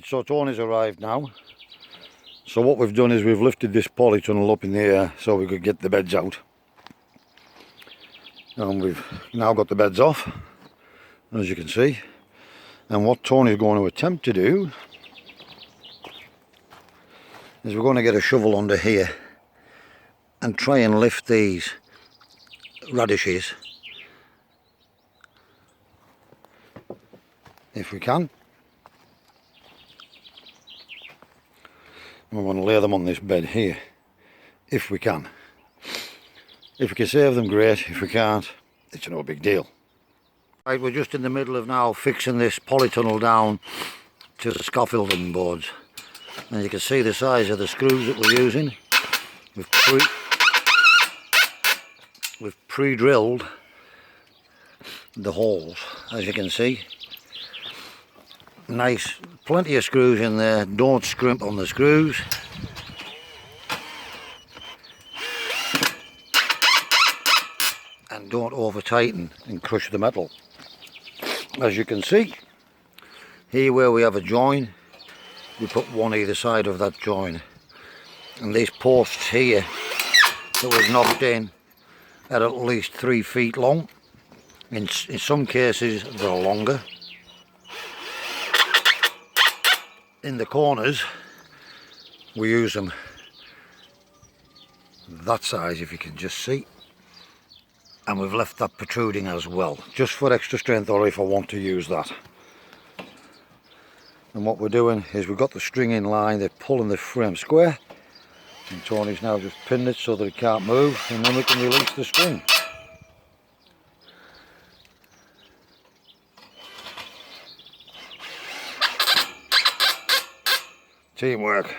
So Tony's arrived now. So what we've done is we've lifted this polytunnel up in the air so we could get the beds out. And we've now got the beds off, as you can see. And what Tony's going to attempt to do is we're going to get a shovel under here and try and lift these radishes if we can. And we want to lay them on this bed here if we can. If we can save them, great. If we can't, it's no big deal. Right, we're just in the middle of now fixing this polytunnel down to the scaffolding boards. And you can see the size of the screws that we're using. We've pre-drilled the holes, as you can see. Nice, plenty of screws in there. Don't scrimp on the screws. And don't over tighten and crush the metal. As you can see, here where we have a join, we put one either side of that join. And these posts here that we've knocked in are at least 3 feet long. In some cases they're longer. In the corners we use them that size, if you can just see, and we've left that protruding as well, just for extra strength, or if I want to use that. And what we're doing is we've got the string in line, they're pulling the frame square, and Tony's now just pinned it so that it can't move, and then we can release the string. Teamwork.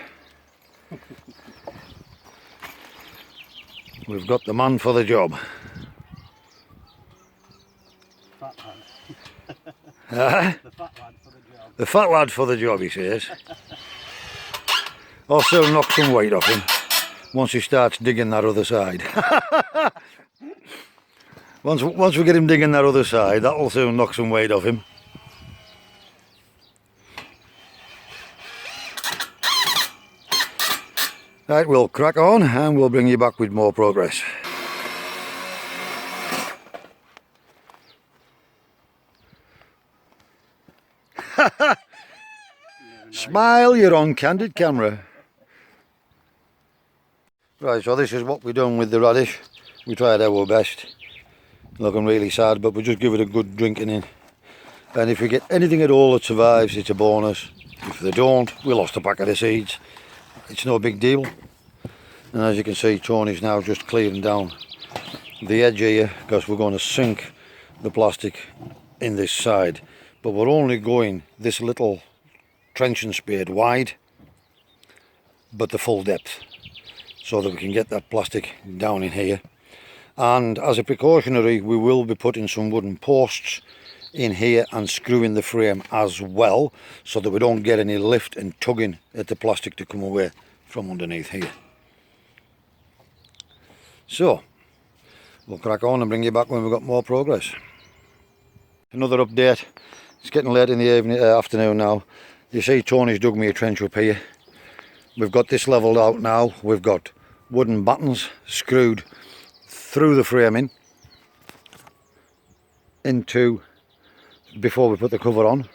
We've got the man for the job. Fat lad. The fat lad for the job. The fat lad for the job, he says. I'll soon knock some weight off him once he starts digging that other side. Once we get him digging that other side, that'll soon knock some weight off him. Right, we'll crack on and we'll bring you back with more progress. Smile, you're on candid camera. Right, so this is what we've done with the radish. We tried our best. Looking really sad, but we'll just give it a good drinking in. And if we get anything at all that survives, it's a bonus. If they don't, we lost a pack of the seeds. It's no big deal. And as you can see, Tony's now just clearing down the edge here because we're going to sink the plastic in this side. But we're only going this little trench and spade wide, but the full depth, so that we can get that plastic down in here. And as a precautionary, we will be putting some wooden posts in here and screwing the frame as well, so that we don't get any lift and tugging at the plastic to come away from underneath here. So we'll crack on and bring you back when we've got more progress. Another update. It's getting late in the afternoon now. You see Tony's dug me a trench up here. We've got this levelled out now. We've got wooden battens screwed through the framing into before we put the cover on.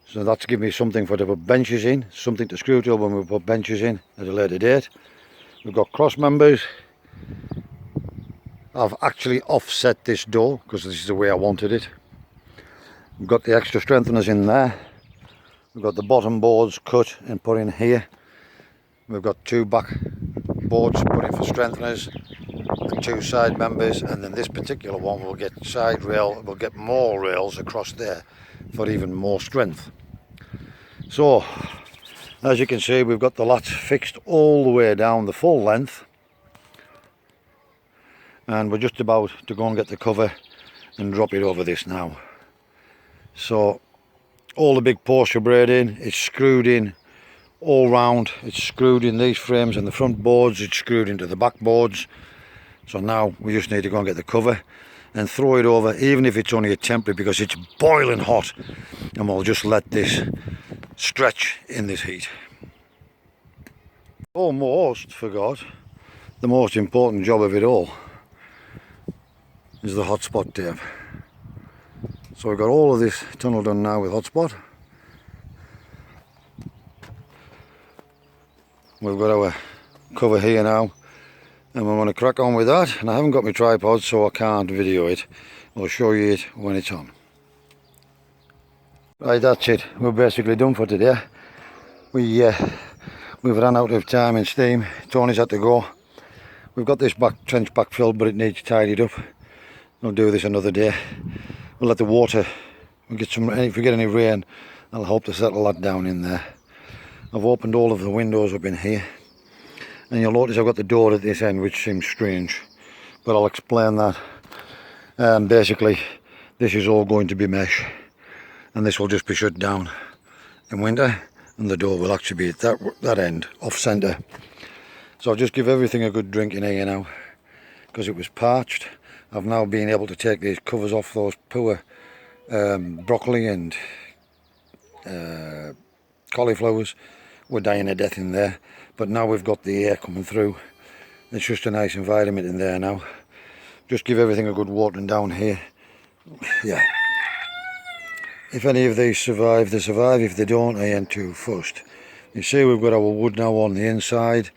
So that's given me something to put benches in, something to screw to when we put benches in at a later date. We've got cross members. I've actually offset this door because this is the way I wanted it. We've got the extra strengtheners in there. We've got the bottom boards cut and put in here. We've got 2 back boards put in for strengtheners and 2 side members, and then this particular one will get side rail, we'll get more rails across there for even more strength. So as you can see, we've got the lats fixed all the way down the full length, and we're just about to go and get the cover and drop it over this now. So all the big posts are braid in, it's screwed in all round, it's screwed in these frames and the front boards, it's screwed into the back boards. So now we just need to go and get the cover and throw it over, even if it's only a temporary, because it's boiling hot, and we'll just let this stretch in this heat. Almost forgot the most important job of it all is the hotspot tape. So we've got all of this tunnel done now with hotspot. We've got our cover here now, and we're going to crack on with that. And I haven't got my tripod, so I can't video it. I'll show you it when it's on. Right, that's it. We're basically done for today. We've run out of time and steam. Tony's had to go. We've got this trench backfilled, but it needs tidied up. We'll do this another day. We'll let the water, if we get any rain, I'll hope to settle that down in there. I've opened all of the windows up in here, and you'll notice I've got the door at this end, which seems strange, but I'll explain that. Basically, this is all going to be mesh, and this will just be shut down in winter, and the door will actually be at that end, off centre. So I'll just give everything a good drink in here now, because it was parched. I've now been able to take these covers off those poor broccoli and cauliflowers. We're dying to death in there, but now we've got the air coming through. It's just a nice environment in there now. Just give everything a good watering down here. Yeah. If any of these survive, they survive. If they don't, I ain't too fussed. You see, we've got our wood now on the inside.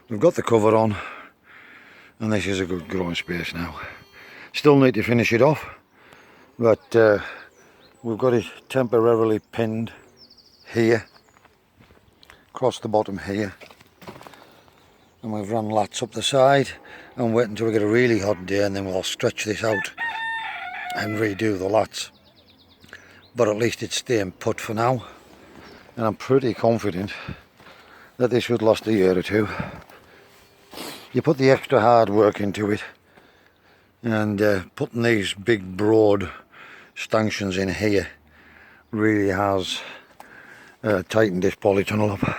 We've got the cover on, and this is a good growing space now. Still need to finish it off, but we've got it temporarily pinned here, across the bottom here, and we've run lats up the side and wait until we get a really hot day, and then we'll stretch this out and redo the lats. But at least it's staying put for now, and I'm pretty confident that this should last a year or two. You put the extra hard work into it, and putting these big broad stanchions in here really has tightened this polytunnel up,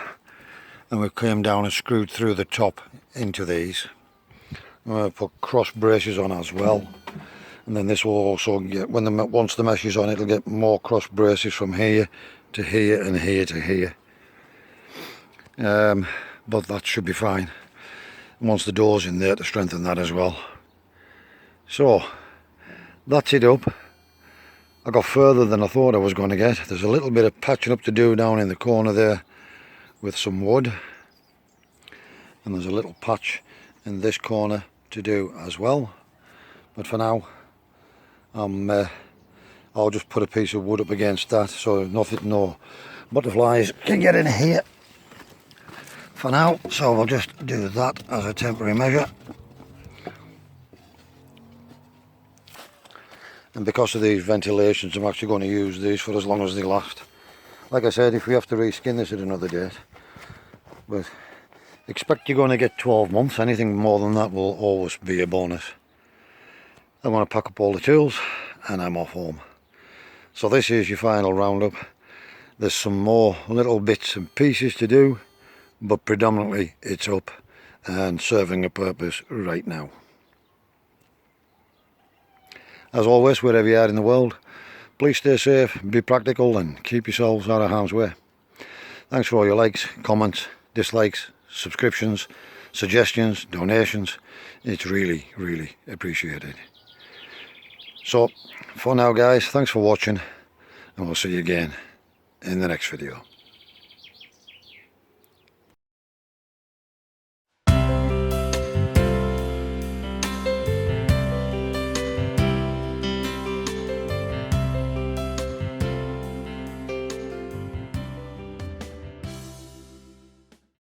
and we've came down and screwed through the top into these. I'm going to put cross braces on as well, and then this will also get, once the mesh is on, it'll get more cross braces from here to here and here to here. But that should be fine, and once the door's in there, to strengthen that as well. So that's it up. I got further than I thought I was going to get. There's a little bit of patching up to do down in the corner there with some wood, and there's a little patch in this corner to do as well. But for now, I'll just put a piece of wood up against that so no butterflies can get in here for now. So we'll just do that as a temporary measure. And because of these ventilations, I'm actually going to use these for as long as they last. Like I said, if we have to reskin this at another date, but expect you're going to get 12 months. Anything more than that will always be a bonus. I want to pack up all the tools and I'm off home. So this is your final roundup. There's some more little bits and pieces to do, but predominantly it's up and serving a purpose right now. As always, wherever you are in the world, please stay safe, be practical, and keep yourselves out of harm's way. Thanks for all your likes, comments, dislikes, subscriptions, suggestions, donations. It's really, really appreciated. So, for now guys, thanks for watching, and we'll see you again in the next video.